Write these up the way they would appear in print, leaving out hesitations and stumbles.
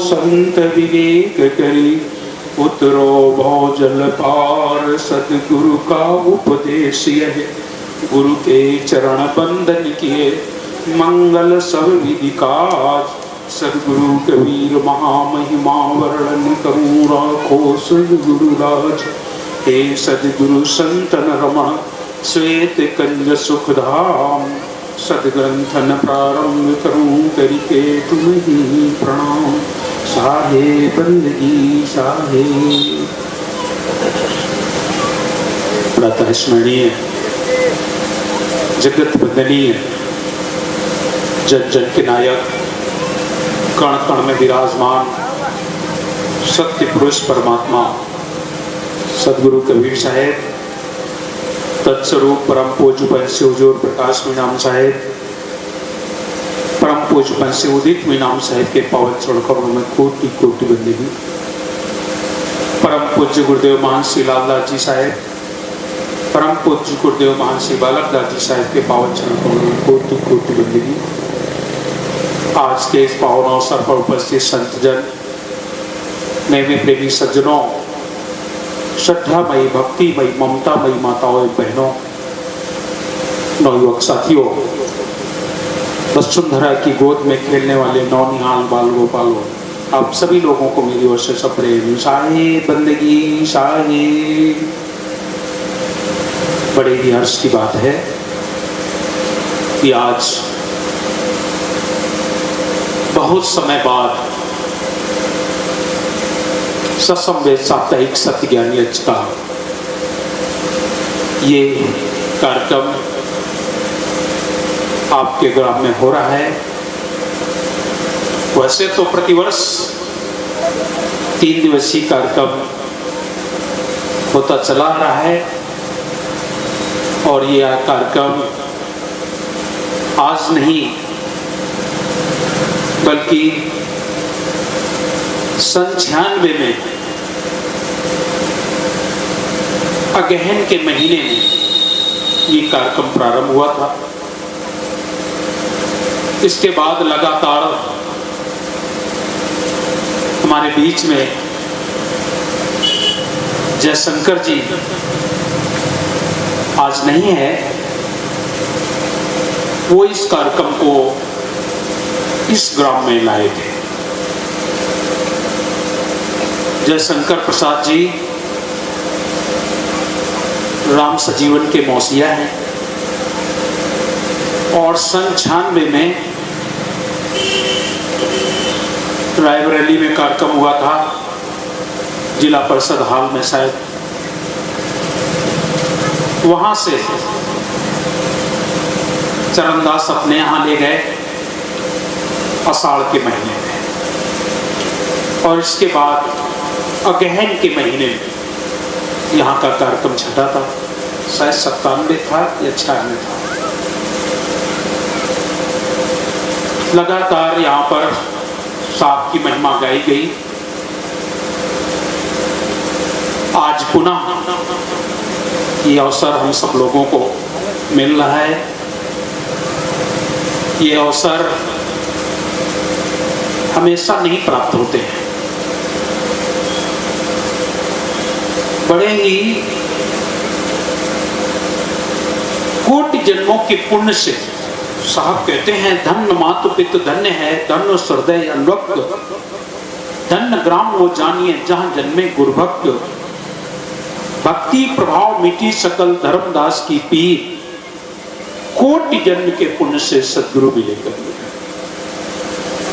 संत विवेक करी, उतरो भौजल पार सदगुरु का उपदेश यह। गुरु के चरण बंदन किए मंगल सब विधि काज, सदगुरु कबीर महामहिमा वर्णन करूं राखो सदगुरु राज। हे सदगुरु संतन रमण श्वेत कंज सुखधाम, सदग्रंथन प्रारंभ करूं करके तुम्हें प्रणाम। साहे बंदगी साहे। प्रातः स्मरणीय जगत वंदनीय जन जन के नायक, कण कण में विराजमान सत्य पुरुष परमात्मा सदगुरु कबीर साहेब, तत्स्वरूप परम पूज्य पंच हुजूर प्रकाश मीनाम साहेब, परम पूज्य पंच उदित मीनाम साहेब के पावन चरणों में कोटि कोटि बंदगी। परम पूज्य गुरुदेव महान श्री लालदास जी साहेब, परम पूज्य गुरुदेव महान श्री बालक दास जी साहेब के पावन चरणों में कोटि कोटि बंदगी। आज के इस पावन अवसर पर उपस्थित संतजन, नए प्रेमी सज्जनों, श्रद्धामयी भक्तिमयी ममतामयी माताओं बहनों, नवयुवक साथियों, वसुंधरा की गोद में खेलने वाले नौनिहाल बाल गोपालों, आप सभी लोगों को मेरी ओर से सप्रेम साहे बंदगी साहे। बड़े ही हर्ष की बात है कि आज बहुत समय बाद सत्संवेद साप्ताहिक सत्य ज्ञानी अच का ये कार्यक्रम आपके ग्राम में हो रहा है। वैसे तो प्रतिवर्ष 3 दिवसीय कार्यक्रम होता चला आ रहा है और यह कार्यक्रम आज नहीं बल्कि 96 में अगहन के महीने में ये कार्यक्रम प्रारंभ हुआ था। इसके बाद लगातार हमारे बीच में जयशंकर जी आज नहीं है, वो इस कार्यक्रम को इस ग्राम में लाए थे। जयशंकर प्रसाद जी राम सजीवन के मौसिया हैं और सन 96 में रायबरेली में कार्यक्रम हुआ था, जिला परिषद हॉल में शायद, वहां से चरणदास अपने यहाँ ले गए आषाढ़ के महीने में और इसके बाद अगहन के महीने में यहाँ का कार्यक्रम छठा था, शायद 97 था या 96 था। लगातार यहाँ पर साहब की महिमा गाई गई। आज पुनः ये अवसर हम सब लोगों को मिल रहा है। ये अवसर हमेशा नहीं प्राप्त होते हैं। बड़े ही कोटि जन्मों के पुण्य से साहब कहते हैं, धन्य मातु पितु धन्य है, धन्य हृदय अनुरक्त, धन्य ग्राम वो जानिए जहां जन्मे गुरुभक्त। भक्ति प्रभाव मिटी सकल धर्मदास की पीर, कोटि जन्म के पुण्य से सदगुरु मिले कबीर।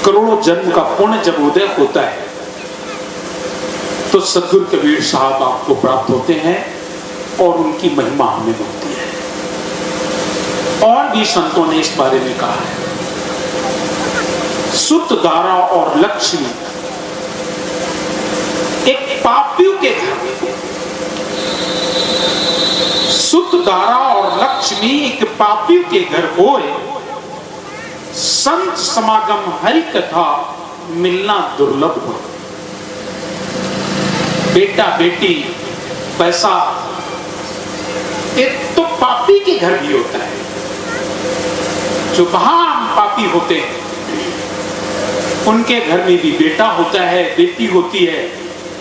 करोड़ों जन्म का पुण्य जब उदय होता है तो सदगुरु कबीर साहब आपको प्राप्त होते हैं और उनकी महिमा हमें मिलती है। और भी संतों ने इस बारे में कहा है, सुत दारा और लक्ष्मी एक पापियों के घर, सुत दारा और लक्ष्मी एक पापियों के घर होए, संत समागम हरि कथा मिलना दुर्लभ हो। बेटा बेटी पैसा एक तो पापी के घर भी होता है। जो महान पापी होते हैं उनके घर में भी बेटा होता है, बेटी होती है,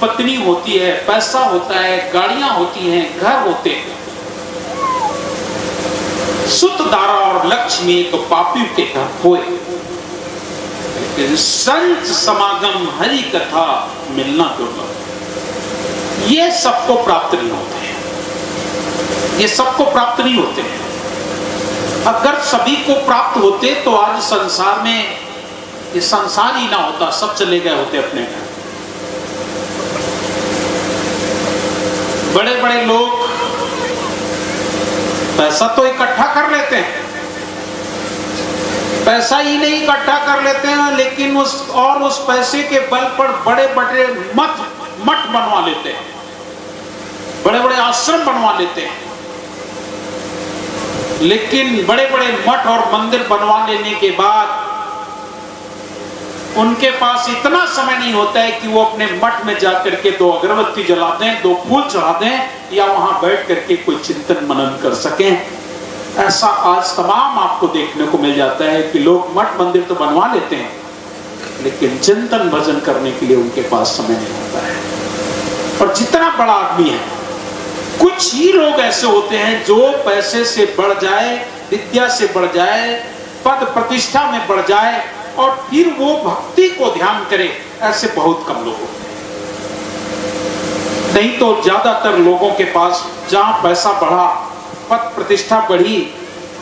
पत्नी होती है, पैसा होता है, गाड़ियां होती हैं, घर होते हैं। सुत दारा और लक्ष्मी एक पापी के घर होए, लेकिन संत समागम हरि कथा मिलना दुर्लभ। ये सबको प्राप्त नहीं होते हैं, ये सबको प्राप्त नहीं होते हैं। अगर सभी को प्राप्त होते तो आज संसार में ये संसार ही ना होता, सब चले गए होते अपने घर। बड़े बड़े लोग पैसा तो इकट्ठा कर लेते हैं, पैसा ही नहीं इकट्ठा कर लेते हैं, लेकिन उस पैसे के बल पर बड़े बड़े मठ बनवा लेते हैं, बड़े बड़े आश्रम बनवा लेते हैं। लेकिन बड़े बड़े मठ और मंदिर बनवा लेने के बाद उनके पास इतना समय नहीं होता है कि वो अपने मठ में जाकर के 2 अगरबत्ती जला दें, 2 फूल चढ़ा दें, या वहां बैठ करके कोई चिंतन मनन कर सकें। ऐसा आज तमाम आपको देखने को मिल जाता है कि लोग मठ मंदिर तो बनवा लेते हैं, लेकिन चिंतन भजन करने के लिए उनके पास समय नहीं होता है। और जितना बड़ा आदमी है, कुछ ही लोग ऐसे होते हैं जो पैसे से बढ़ जाए, विद्या से बढ़ जाए, पद प्रतिष्ठा में बढ़ जाए और फिर वो भक्ति को ध्यान करे, ऐसे बहुत कम लोग होते हैं। नहीं तो ज्यादातर लोगों के पास जहां पैसा बढ़ा, पद प्रतिष्ठा बढ़ी,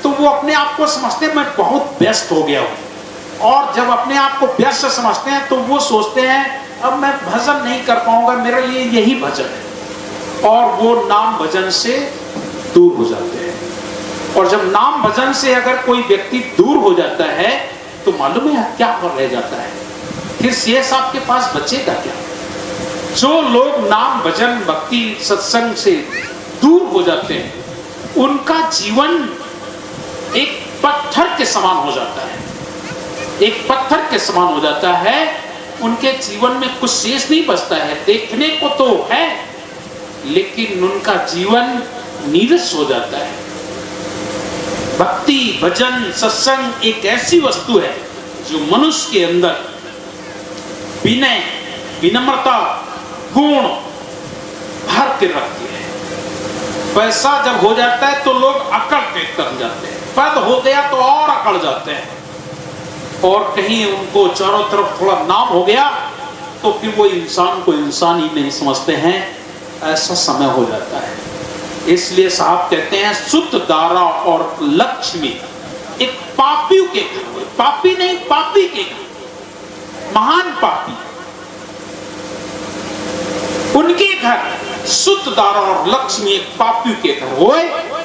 तो वो अपने आप को समझते हैं मैं बहुत व्यस्त हो गया हूं। और जब अपने आप को व्यस्त समझते हैं तो वो सोचते हैं अब मैं भजन नहीं कर पाऊंगा, मेरे लिए यही भजन है, और वो नाम भजन से दूर हो जाते हैं। और जब नाम भजन से अगर कोई व्यक्ति दूर हो जाता है तो मालूम है क्या रह जाता है, फिर शेष आपके पास बचेगा क्या? जो लोग नाम भजन भक्ति सत्संग से दूर हो जाते हैं, उनका जीवन एक पत्थर के समान हो जाता है, एक पत्थर के समान हो जाता है। उनके जीवन में कुछ शेष नहीं बचता है, देखने को तो है लेकिन उनका जीवन नीरस हो जाता है। भक्ति भजन सत्संग एक ऐसी वस्तु है जो मनुष्य के अंदर विनय, विनम्रता, गुण भर के रखती है। पैसा जब हो जाता है तो लोग अकड़ के कर जाते हैं, पद हो गया तो और अकड़ जाते हैं, और कहीं उनको चारों तरफ थोड़ा नाम हो गया तो फिर वो इंसान को इंसान ही नहीं समझते हैं। ऐसा समय हो जाता है। इसलिए साहब कहते हैं सुत दारा और लक्ष्मी एक पापी के घर, पापी नहीं पापी के घर, महान पापी, उनके घर सुत दारा और लक्ष्मी एक पापी के घर होए,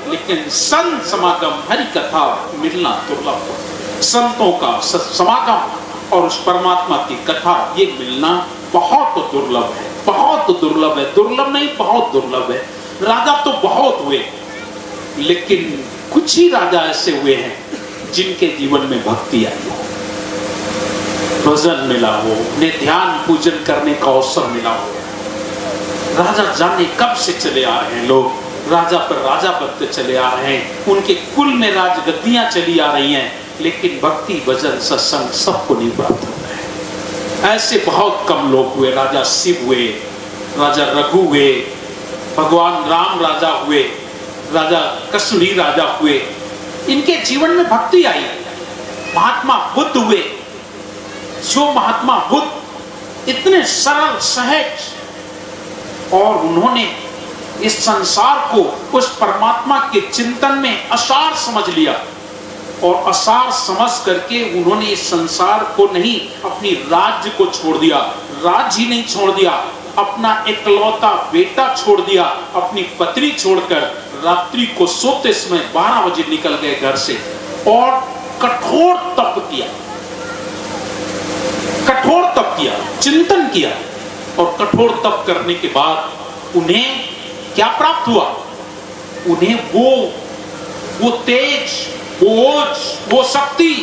लेकिन संत समागम हरि कथा मिलना दुर्लभ। संतों का समागम और उस परमात्मा की कथा ये मिलना बहुत दुर्लभ है, बहुत दुर्लभ है। दुर्लभ नहीं, बहुत दुर्लभ है। राजा तो बहुत हुए, लेकिन कुछ ही राजा ऐसे हुए हैं जिनके जीवन में भक्ति आई हो, भजन मिला हो, उन्हें ध्यान पूजन करने का अवसर मिला हो। राजा जाने कब से चले आ रहे हैं, लोग राजा पर राजा बनते चले आ रहे हैं, उनके कुल में राजगद्दियां चली आ रही हैं, लेकिन भक्ति भजन सत्संग सबको नहीं प्राप्त होता है। ऐसे बहुत कम लोग हुए। राजा शिव हुए, राजा रघु हुए, भगवान राम राजा हुए, राजा कसुरी राजा हुए, इनके जीवन में भक्ति आई। महात्मा बुद्ध हुए, जो महात्मा बुद्ध इतने सरल सहज, और उन्होंने इस संसार को उस परमात्मा के चिंतन में असार समझ लिया, और असार समझ करके उन्होंने इस संसार को नहीं, अपनी राज्य को छोड़ दिया। राज्य ही नहीं छोड़ दिया, अपना इकलौता बेटा छोड़ दिया, अपनी पत्नी छोड़कर रात्रि को सोते समय 12 बजे निकल गए घर से, और कठोर तप किया, कठोर तप किया, चिंतन किया। और कठोर तप करने के बाद उन्हें क्या प्राप्त हुआ? उन्हें वो तेज, वो ओज, वो शक्ति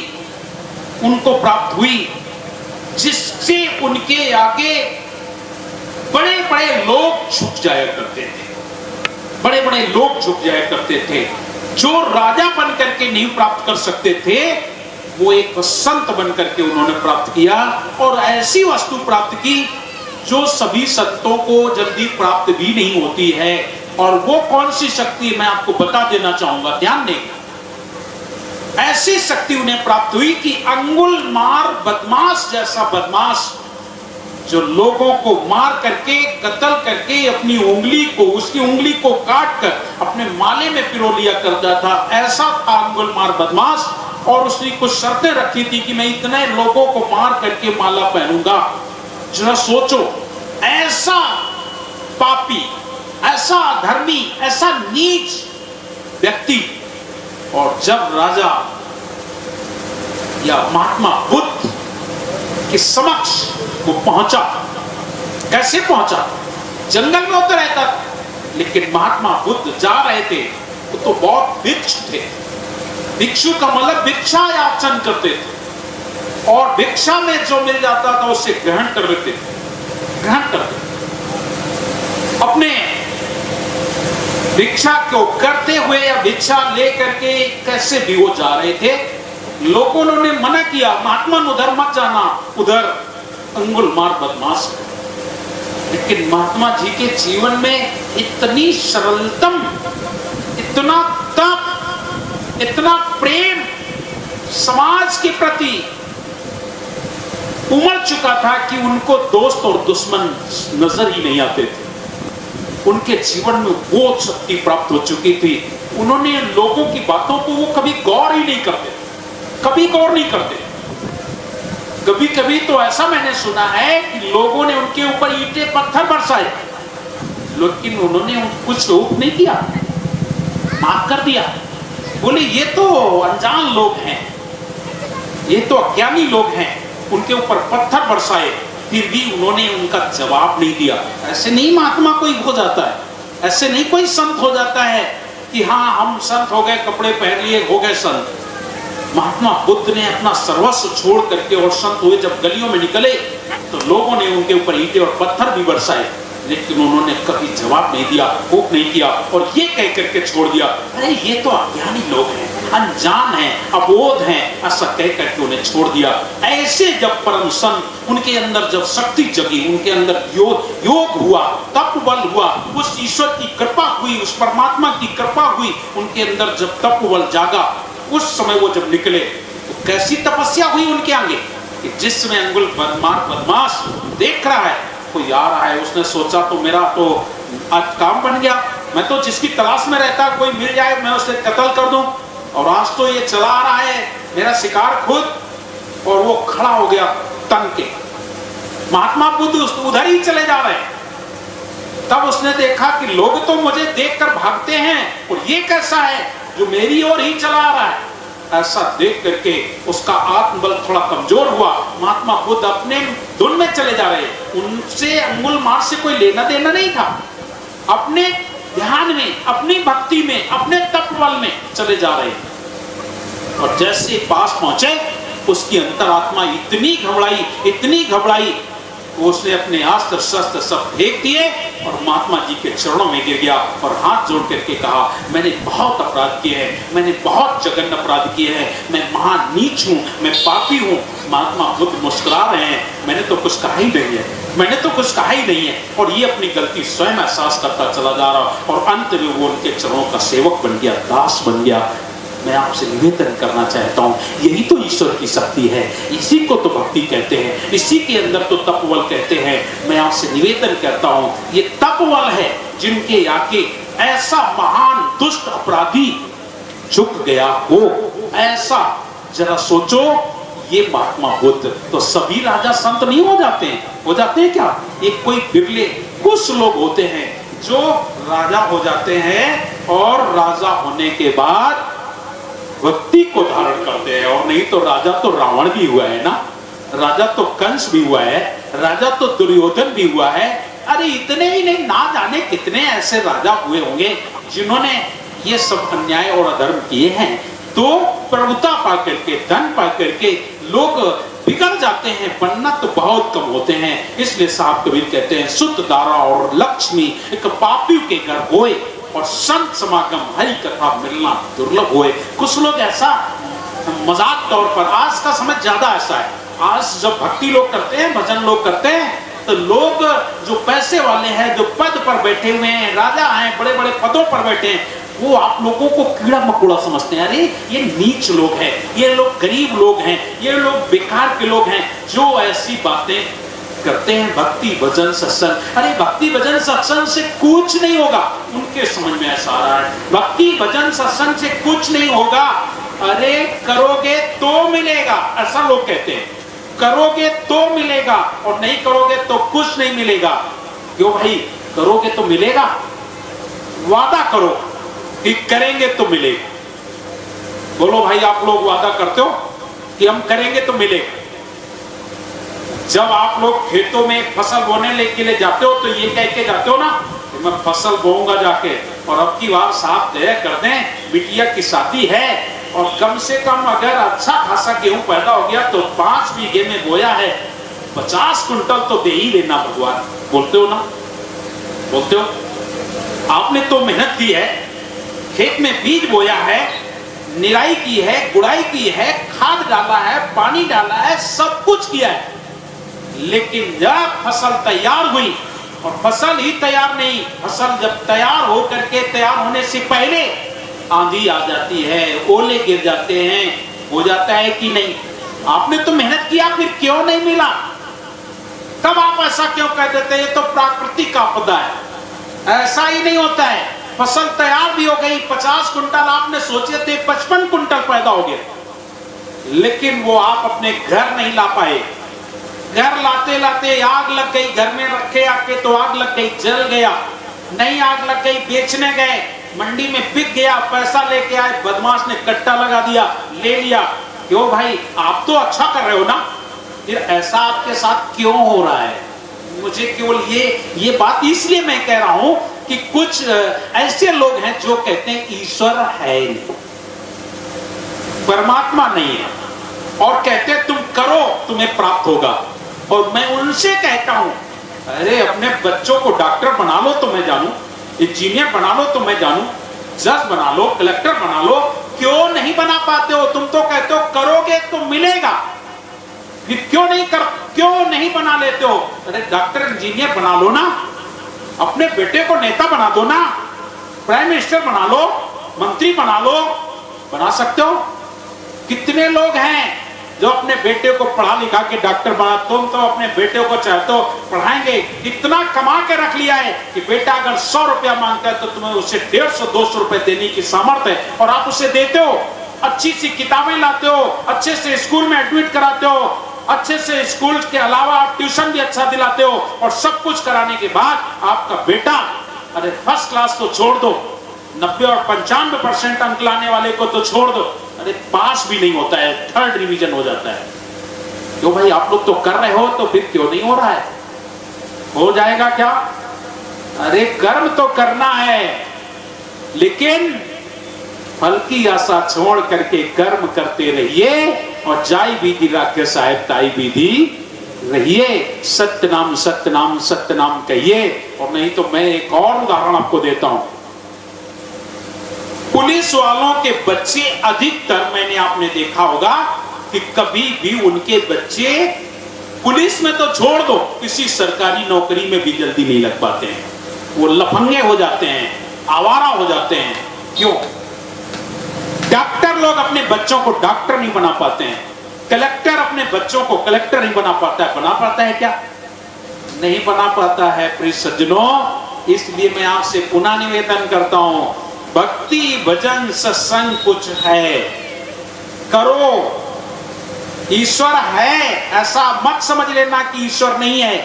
उनको प्राप्त हुई, जिससे उनके आगे बड़े बड़े लोग झुक जाया करते थे, बड़े बड़े लोग झुक जाया करते थे। जो राजा बन करके नहीं प्राप्त कर सकते थे, वो एक संत बनकर के उन्होंने प्राप्त किया और ऐसी वस्तु प्राप्त की जो सभी संतों को जल्दी प्राप्त भी नहीं होती है। और वो कौन सी शक्ति मैं आपको बता देना चाहूंगा, ध्यान दें। ऐसी शक्ति उन्हें प्राप्त हुई कि अंगुलमार बदमाश जैसा बदमाश जो लोगों को मार करके कत्ल करके अपनी उंगली को, उसकी उंगली को काट कर अपने माले में पिरो लिया करता था, ऐसा था अंगुलमार बदमाश। और उसने कुछ शर्तें रखी थी कि मैं इतने लोगों को मार करके माला पहनूंगा। जरा सोचो, ऐसा पापी, ऐसा धर्मी, ऐसा नीच व्यक्ति, और जब राजा या महात्मा बुद्ध के समक्ष वो पहुंचा, कैसे पहुंचा? जंगल में होता रहता था, लेकिन महात्मा बुद्ध जा रहे थे, वो तो बहुत भिक्षु थे। भिक्षु का मतलब भिक्षा याचन करते थे और भिक्षा में जो मिल जाता था उससे ग्रहण कर लेते थे, ग्रहण करते। अपने भिक्षा को करते हुए या भिक्षा लेकर के कैसे भी वो जा रहे थे, लोगों ने मना किया, महात्मा उधर मत जाना, उधर अंगुलमार बदमाश। लेकिन महात्मा जी के जीवन में इतनी सरलतम, इतना तप, इतना प्रेम समाज के प्रति उमड़ चुका था कि उनको दोस्त और दुश्मन नजर ही नहीं आते थे। उनके जीवन में वो शक्ति प्राप्त हो चुकी थी, उन्होंने लोगों की बातों को वो कभी गौर ही नहीं करते, कभी गौर नहीं करते। कभी कभी तो ऐसा मैंने सुना है कि लोगों ने उनके ऊपर ईंटे पत्थर बरसाए, लेकिन उन्होंने कुछ रोक नहीं किया, माफ कर दिया। बोले ये तो अनजान लोग हैं, ये तो अज्ञानी लोग हैं, उनके ऊपर पत्थर बरसाए, फिर भी उन्होंने उनका जवाब नहीं दिया। ऐसे नहीं महात्मा कोई हो जाता है, ऐसे नहीं कोई संत हो जाता है कि हाँ हम संत हो गए, कपड़े पहन लिए, हो गए संत। महात्मा बुद्ध ने अपना सर्वस्व छोड़ करके और संत हुए, जब गलियों में निकले तो लोगों ने उनके ऊपर ईंटे और पत्थर भी बरसाए, लेकिन उन्होंने कभी जवाब नहीं दिया, कोप नहीं किया और ये कह करके छोड़ दिया, अरे ये तो अज्ञानी लोग हैं, अनजान हैं, अबोध हैं, ऐसा कह करके उन्हें छोड़ दिया। ऐसे जब परम संत, उनके अंदर जब शक्ति जगी, उनके अंदर योग हुआ, तप बल हुआ, उस ईश्वर की कृपा हुई, उस परमात्मा की कृपा हुई, उनके अंदर जब तप बल जागा, उस समय वो जब निकले तो कैसी तपस्या हुई उनके आगे कि जिसमें अंगुलमार बदमाश देख रहा है, कोई आ रहा है, उसने सोचा तो मेरा तो आज काम बन गया, मैं तो जिसकी तलाश में रहता कोई मिल जाए मैं उसे कत्ल कर दूं, और आज तो ये चला आ रहा है मेरा शिकार खुद, और वो खड़ा हो गया तंग के। महात्मा बुद्ध उधर ही चले जा रहे हैं, तब उसने देखा कि लोग तो मुझे देखकर भागते हैं और ये कैसा है जो मेरी ओर ही चला आ रहा है। ऐसा देख करके उसका आत्मबल थोड़ा कमजोर हुआ। महात्मा बुद्ध अपने धुन में चले जा रहे, उनसे अंगुलमार से कोई लेना देना नहीं था, अपने ध्यान में, अपनी भक्ति में, अपने तप बल में चले जा रहे। और जैसे पास पहुंचे उसकी अंतरात्मा इतनी घबराई, उसने अपने अस्त्र शस्त्र सब फेंक दिए और महात्मा जी के चरणों में गिर गया और हाथ जोड़ करके कहा, मैंने बहुत अपराध किए हैं, मैंने बहुत जघन्य अपराध किए हैं, मैं महान नीच हूँ, मैं पापी हूँ। महात्मा बुद्ध मुस्कुरा रहे हैं, मैंने तो कुछ कहा ही नहीं है, मैंने तो कुछ कहा ही नहीं है। और ये अपनी गलती स्वयं एहसास करता चला जा रहा और अंत में वो उनके चरणों का सेवक बन गया, दास बन गया। मैं आपसे निवेदन करना चाहता हूँ, यही तो ईश्वर की शक्ति है, इसी को तो भक्ति कहते हैं, इसी के अंदर तो तपबल कहते हैं। मैं आपसे निवेदन करता हूँ, ये तपबल है जिनके आगे ऐसा महान दुष्ट अपराधी झुक गया हो। ऐसा जरा सोचो, ये महात्मा बुद्ध तो सभी राजा संत नहीं हो जाते हैं, हो जाते हैं क्या? ये कोई बिरले कुछ लोग होते हैं जो राजा हो जाते हैं और राजा होने के बाद भक्ति को धारण करते हैं। और नहीं तो राजा तो रावण भी हुआ है ना, राजा तो कंस भी हुआ है, राजा तो दुर्योधन भी हुआ है। अरे इतने ही नहीं, ना जाने कितने ऐसे राजा हुए होंगे जिन्होंने ये सब अन्याय और अधर्म किए हैं। तो प्रभुता पा करके, धन पा करके लोग बिगड़ जाते हैं, बनना तो बहुत कम होते हैं। इसलिए साहब कबीर कहते हैं, शुद्ध दारा और लक्ष्मी एक पापी के घर होए और संत समागम हरि कथा मिलना दुर्लभ होए। कुछ लोग ऐसा मजाक तौर पर, आज का समय ज्यादा ऐसा है। आज जब भक्ति लोग करते हैं, भजन लोग करते हैं, तो लोग जो पैसे वाले हैं, जो पद पर बैठे हुए हैं, राजा हैं, बड़े बड़े पदों पर बैठे हैं, वो आप लोगों को कीड़ा मकोड़ा समझते हैं। अरे ये नीच लोग हैं, ये लोग गरीब लोग हैं, ये लोग बेकार के लोग हैं जो ऐसी बातें करते हैं। भक्ति भजन सत्संग, अरे भक्ति भजन सत्संग से कुछ नहीं होगा, उनके समझ में ऐसा आ रहा है। भक्ति भजन सत्संग से कुछ नहीं होगा, अरे करोगे तो मिलेगा, ऐसा लोग कहते हैं। करोगे तो मिलेगा और नहीं करोगे तो कुछ नहीं मिलेगा। क्यों भाई? करोगे तो मिलेगा, वादा करो कि करेंगे तो मिलेगा। बोलो भाई, आप लोग वादा करते हो कि हम करेंगे तो मिलेगा? जब आप लोग खेतों में फसल बोने के लिए जाते हो तो ये कह के जाते हो ना कि मैं फसल बोऊंगा जाके, और अब की बार साहब तय कर दें, बिटिया की शादी है और कम से कम अगर अच्छा खासा गेहूं पैदा हो गया तो 5 बीघे में बोया है, 50 कुंटल तो दे ही देना भगवान। बोलते हो ना? बोलते हो? आपने तो मेहनत की है, खेत में बीज बोया है, निराई की है, गुड़ाई की है, खाद डाला है, पानी डाला है, सब कुछ किया है, लेकिन जब फसल तैयार हुई, और फसल ही तैयार नहीं, फसल जब तैयार हो करके तैयार होने से पहले आंधी आ जाती है, ओले गिर जाते हैं, हो जाता है कि नहीं? आपने तो मेहनत किया, फिर क्यों नहीं मिला? तब आप ऐसा क्यों कह देते हैं ये तो प्राकृतिक आपदा है? ऐसा ही नहीं होता है। फसल तैयार भी हो गई, 50 कुंटल आपने सोचे थे, 55 कुंटल पैदा हो गया, लेकिन वो आप अपने घर नहीं ला पाए। घर लाते लाते आग लग गई, घर में रखे आके तो आग लग गई, जल गया। नहीं आग लग गई, बेचने गए, मंडी में बिक गया, पैसा लेके आए, बदमाश ने कट्टा लगा दिया, ले लिया। क्यों भाई? आप तो अच्छा कर रहे हो ना, फिर ऐसा आपके साथ क्यों हो रहा है? मुझे केवल ये बात इसलिए मैं कह रहा हूं कि कुछ ऐसे लोग हैं जो कहते हैं ईश्वर है नहीं, परमात्मा नहीं है, और कहते हैं तुम करो तुम्हें प्राप्त होगा। और मैं उनसे कहता हूं, अरे अपने बच्चों को डॉक्टर बना लो तो मैं जानूं, इंजीनियर बना लो तो मैं जानूं, जज बना लो, कलेक्टर बना लो, क्यों नहीं बना पाते हो? तुम तो कहते हो करोगे तो मिलेगा, फिर क्यों नहीं बना लेते हो? अरे डॉक्टर इंजीनियर बना लो ना, अपने बेटे को नेता बना दो ना, प्राइम मिनिस्टर बना लो, मंत्री बना लो, बना सकते हो। कितने लोग हैं जो अपने बेटे को पढ़ा लिखा के डॉक्टर बना, तुम तो अपने बेटे को चाहते हो पढ़ाएंगे, इतना कमा के रख लिया है कि बेटा अगर 100 रुपया मांगता है तो तुम्हें उसे 150-200 रुपए देने की सामर्थ्य है, और आप उसे देते हो। अच्छी सी किताबें लाते हो, अच्छे से स्कूल में एडमिट कराते हो, अच्छे से स्कूल के अलावा आप ट्यूशन भी अच्छा दिलाते हो, और सब कुछ कराने के बाद आपका बेटा, अरे फर्स्ट क्लास तो छोड़ दो, 90 और 95% अंक लाने वाले को तो छोड़ दो, अरे पास भी नहीं होता है, 3rd डिवीजन हो जाता है। क्यों भाई? आप लोग तो कर रहे हो, तो फिर क्यों नहीं हो रहा है? हो जाएगा क्या? अरे कर्म तो करना है, लेकिन फल की आशा छोड़ करके कर्म करते रहिए, और जाई विधि राख्य साहेब ताई विधि रहिए। सत्य नाम सत्य नाम सत्य नाम कहिए। और नहीं तो मैं एक और उदाहरण आपको देता हूं। पुलिस वालों के बच्चे अधिकतर, मैंने आपने देखा होगा कि कभी भी उनके बच्चे पुलिस में तो छोड़ दो, किसी सरकारी नौकरी में भी जल्दी नहीं लग पाते हैं। वो लफंगे हो जाते हैं, आवारा हो जाते हैं। क्यों? डॉक्टर लोग अपने बच्चों को डॉक्टर नहीं बना पाते हैं, कलेक्टर अपने बच्चों को कलेक्टर नहीं बना पाता है। बना पाता है क्या? नहीं बना पाता है। प्रिय सज्जनों, इसलिए मैं आपसे पुनः निवेदन करता हूं, भक्ति भजन सत्संग कुछ है, करो। ईश्वर है ऐसा मत समझ लेना कि ईश्वर नहीं है।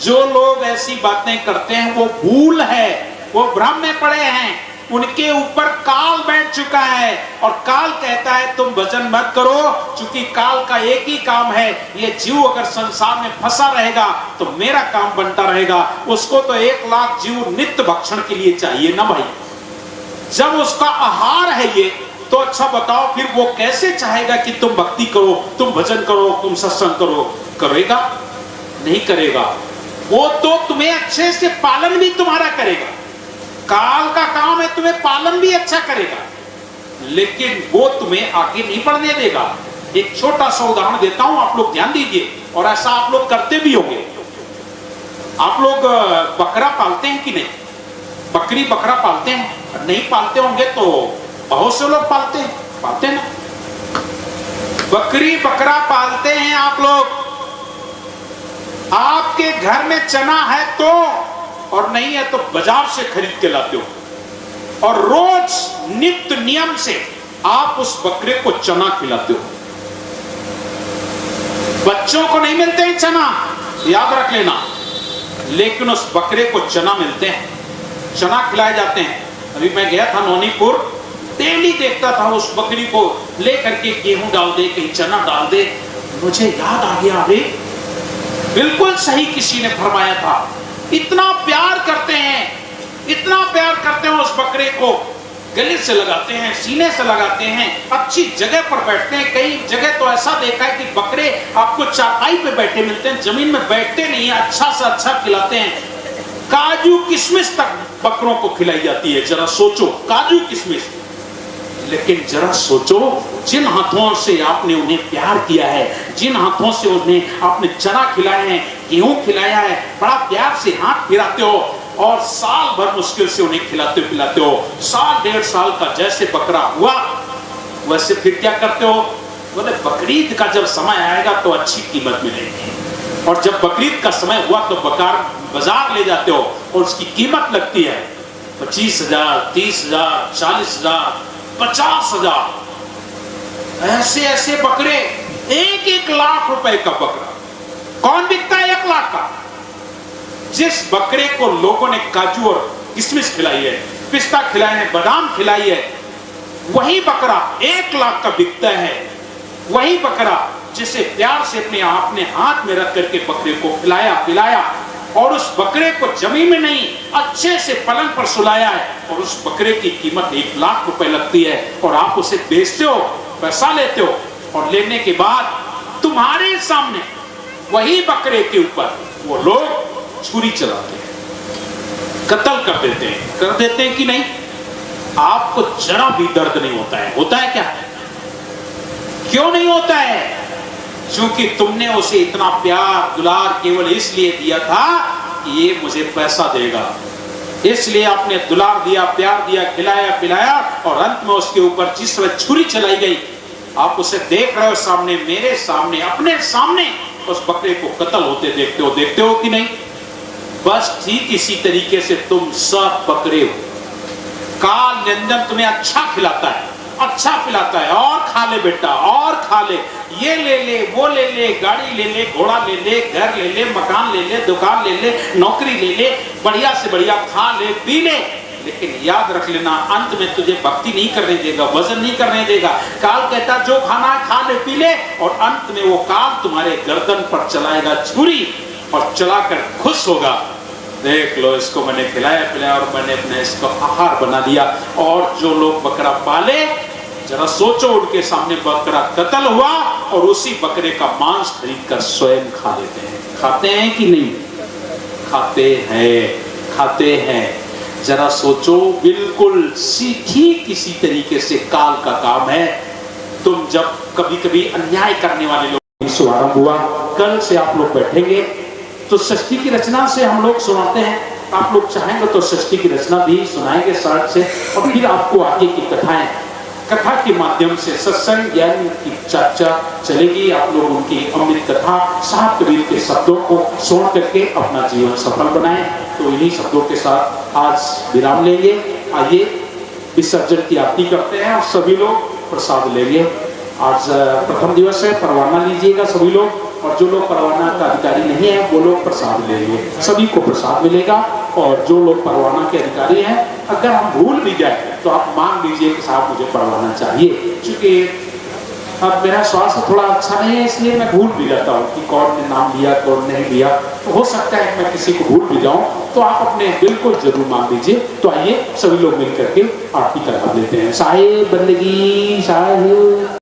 जो लोग ऐसी बातें करते हैं वो भूल है, वो भ्रम में पड़े हैं, उनके ऊपर काल बैठ चुका है, और काल कहता है तुम भजन मत करो, क्योंकि काल का एक ही काम है, ये जीव अगर संसार में फंसा रहेगा तो मेरा काम बनता रहेगा। उसको तो 1 लाख जीव नित्य भक्षण के लिए चाहिए ना भाई। जब उसका आहार है ये, तो अच्छा बताओ फिर वो कैसे चाहेगा कि तुम भक्ति करो, तुम भजन करो, तुम सत्संग करो? करेगा? नहीं करेगा। वो तो तुम्हें अच्छे से पालन भी तुम्हारा करेगा, काल का काम है, तुम्हें पालन भी अच्छा करेगा, लेकिन वो तुम्हें आगे नहीं बढ़ने देगा। एक छोटा सा उदाहरण देता हूं, आप लोग ध्यान दीजिए, और ऐसा आप लोग करते भी होंगे। आप लोग बकरा पालते हैं कि नहीं? बकरी बकरा पालते हैं? नहीं पालते होंगे तो बहुत से लोग पालते हैं ना। बकरी बकरा पालते हैं आप लोग। आपके घर में चना है तो, और नहीं है तो बाजार से खरीद के लाते हो, और रोज नित्य नियम से आप उस बकरे को चना खिलाते हो। बच्चों को नहीं मिलते हैं चना, याद रख लेना, लेकिन उस बकरे को चना मिलते हैं, चना खिलाए जाते हैं। अभी मैं गया था नौनीपुर, डेली देखता था उस बकरी को लेकर के गेहूं डाल दे, कहीं चना डाल दे। मुझे याद आ गया, अरे बिल्कुल सही किसी ने फरमाया था। इतना प्यार करते हैं, इतना प्यार करते हैं उस बकरे को, गले से लगाते हैं, सीने से लगाते हैं, अच्छी जगह पर बैठते हैं। कई जगह तो ऐसा देखा है कि बकरे आपको चारपाई पे बैठे मिलते हैं, जमीन में बैठते नहीं है, अच्छा से अच्छा खिलाते हैं। काजू किशमिश तक बकरों को खिलाई जाती है। जरा सोचो, काजू किशमिश। लेकिन जरा सोचो, जिन हाथों से आपने उन्हें प्यार किया है, जिन हाथों से उन्हें आपने चना खिलाया है, गेहूं खिलाया है, बड़ा प्यार से हाथ फिराते हो, और साल भर मुश्किल से उन्हें खिलाते पिलाते हो। साल डेढ़ साल का जैसे बकरा हुआ, वैसे फिर क्या करते हो? बोले बकरीद का जब समय आएगा तो अच्छी कीमत मिलेगी। और जब बकरीद का समय हुआ तो बाजार ले जाते हो, और उसकी कीमत लगती है 25,000, 30,000, 40,000, 50,000। ऐसे ऐसे बकरे, 1-1 लाख रुपए का बकरा कौन बिकता है? 1 लाख का। जिस बकरे को लोगों ने काजू और किशमिश खिलाई है, पिस्ता खिलाए हैं, बादाम खिलाई है, वही बकरा 1 लाख का बिकता है। वही बकरा जिसे प्यार से आपने हाथ में रख करके बकरे को खिलाया पिलाया, और उस बकरे को जमीन में नहीं, अच्छे से पलंग पर सुलाया है, और उस बकरे की कीमत 1 लाख रुपए लगती है, और आप उसे बेचते हो, पैसा लेते हो, और लेने के बाद तुम्हारे सामने वही बकरे के ऊपर वो लोग छुरी चलाते हैं, कत्ल कर देते हैं कि नहीं? आपको जरा भी दर्द नहीं होता है? होता है क्या? क्यों नहीं होता है? क्योंकि तुमने उसे इतना प्यार दुलार केवल इसलिए दिया था कि ये मुझे पैसा देगा, इसलिए आपने दुलार दिया, प्यार दिया, खिलाया पिलाया, और अंत में उसके ऊपर जिस वक्त छुरी चलाई गई, आप उसे देख रहे हो सामने, मेरे सामने, अपने सामने उस बकरे को कत्ल होते देखते हो कि नहीं? बस ठीक इसी तरीके से तुम सब बकरे हो। काल निरंजन तुम्हें अच्छा खिलाता है, अच्छा पिलाता है, और खा ले बेटा, और खा ले, ये ले ले, वो ले ले, गाड़ी ले ले, घोड़ा ले ले, घर ले ले, मकान ले ले, दुकान ले ले, नौकरी ले ले, बढ़िया से बढ़िया खा ले पी ले। लेकिन याद रख लेना, अंत में तुझे भक्ति नहीं करने देगा, भजन नहीं करने देगा। काल कहता जो खाना खा ले पी ले, और अंत में वो काल तुम्हारे गर्दन पर चलाएगा छुरी, और चलाकर खुश होगा, देख लो इसको मैंने खिलाया पिलाया, और मैंने अपने इसको आहार बना दिया। और जो लोग बकरा पाले, जरा सोचो, उनके सामने बकरा कत्ल हुआ, और उसी बकरे का मांस खरीद कर स्वयं खा लेते हैं। खाते हैं कि नहीं? खाते हैं। जरा सोचो, बिल्कुल ठीक इसी तरीके से काल का काम है। तुम जब कभी कभी अन्याय करने वाले लोग, शुभारंभ हुआ, कल से आप लोग बैठेंगे तो षष्ठी की रचना से हम लोग सुनाते हैं। आप लोग चाहेंगे तो षष्ठी की रचना भी सुनाएंगे शर्ट से, और फिर आपको आगे की कथा के माध्यम से सत्संग ज्ञान की चर्चा चलेगी। आप लोग उनकी अमृत कथा, सात कबीर के शब्दों को सुन करके अपना जीवन सफल बनाएं। तो इन्हीं शब्दों के साथ आज विराम लेंगे। आइए विसर्जन की आरती करते हैं, और सभी लोग प्रसाद लेंगे। आज प्रथम दिवस है, परवाना लीजिएगा सभी लोग, और जो लोग परवाना का अधिकारी नहीं है वो लोग प्रसाद लेंगे। सभी को प्रसाद मिलेगा, और जो लोग परवाना के अधिकारी हैं, अगर हम भूल भी जाए तो आप मांग लीजिए कि साहब मुझे परवाना चाहिए। क्योंकि अब मेरा स्वास्थ्य थोड़ा अच्छा नहीं है, इसलिए मैं भूल भी जाता हूँ कि कौन ने नाम लिया कौन नहीं लिया। तो हो सकता है मैं किसी को भूल भी जाऊँ, तो आप अपने बिल्कुल जरूर मांग लीजिए। तो आइए सभी लोग मिल करके आरती करा लेते हैं। साहिब बंदगी साहिब।